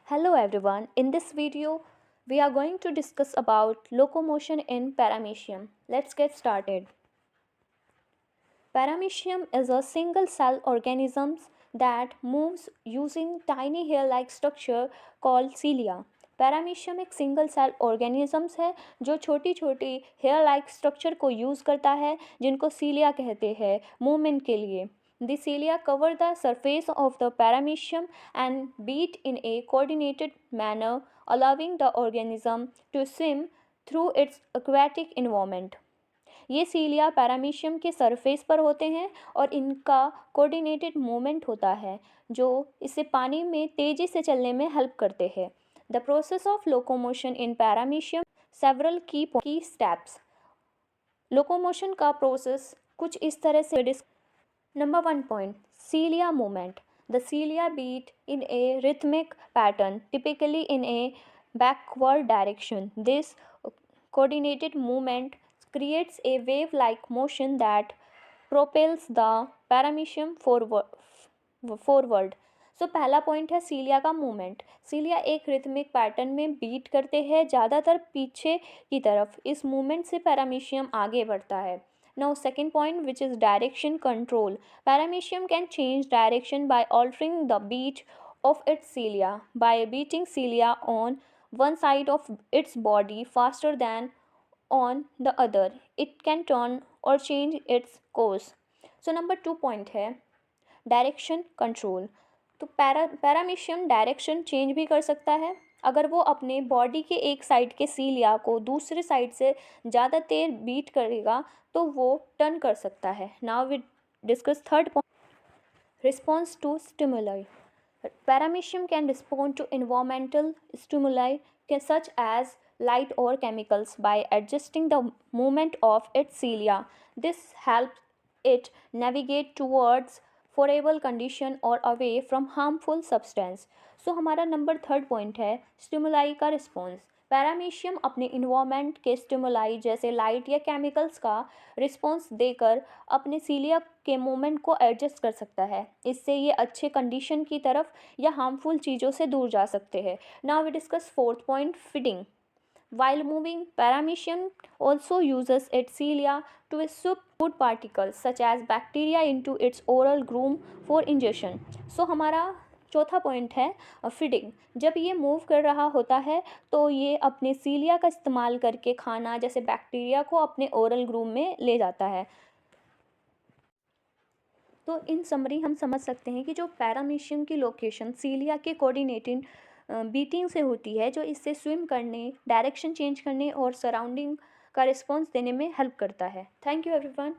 Hello everyone. In this video, we are going to discuss about locomotion in paramecium. Let's get started. Paramecium is a single cell organism that moves using tiny hair-like structure called cilia. Paramecium एक single cell organisms है जो छोटी छोटी hair like structure को use करता है जिनको सीलिया कहते हैं मूवमेंट के लिए. The cilia cover the surface of the paramecium and beat in a coordinated manner, allowing the organism to swim through its aquatic environment. ये सीलिया पैरामीशियम के सरफेस पर होते हैं और इनका कोऑर्डिनेटेड मूवमेंट होता है जो इसे पानी में तेज़ी से चलने में हेल्प करते हैं. The process of locomotion in paramecium several की स्टेप्स. लोकोमोशन का प्रोसेस कुछ इस तरह से. Number 1 point, cilia movement. The cilia beat in a rhythmic pattern, typically in a backward direction. This coordinated movement creates a wave-like motion that propels the paramecium forward. सो पहला point है सीलिया का movement. सीलिया एक rhythmic pattern में beat करते हैं ज़्यादातर पीछे की तरफ. इस मूवमेंट से पैरामीशियम आगे बढ़ता है. Now second point, which is direction control. Paramecium can change direction by altering the beat of its cilia. By beating cilia on one side of its body faster than on the other, it can turn or change its course. So number 2 point है direction control. तो paramecium direction change भी कर सकता है. अगर वो अपने body के एक साइड के सीलिया को दूसरे साइड से ज़्यादा देर बीट करेगा तो वो टर्न कर सकता है. Now we discuss third point, response to stimuli. Paramecium can respond to environmental stimuli such as light or chemicals by adjusting the movement of its cilia. This helps it navigate towards favorable condition or away from harmful substance. सो हमारा number third point है stimuli का response. Paramecium अपने environment के stimuli जैसे light या chemicals का response देकर अपने सीलिया के मूवमेंट को एडजस्ट कर सकता है. इससे ये अच्छे कंडीशन की तरफ या हार्मफुल चीज़ों से दूर जा सकते हैं. Now we discuss fourth point, feeding. While moving, paramecium also uses its cilia to suck food particles such as bacteria into its oral groove for ingestion. So हमारा चौथा पॉइंट है फीडिंग. जब ये मूव कर रहा होता है तो ये अपने सीलिया का इस्तेमाल करके खाना जैसे बैक्टीरिया को अपने ओरल ग्रूव में ले जाता है. तो इन समरी हम समझ सकते हैं कि जो पैरामीशियम की लोकेशन सीलिया के कोऑर्डिनेटेड बीटिंग से होती है जो इससे स्विम करने, डायरेक्शन चेंज करने और सराउंडिंग का रिस्पॉन्स देने में हेल्प करता है. Thank you everyone.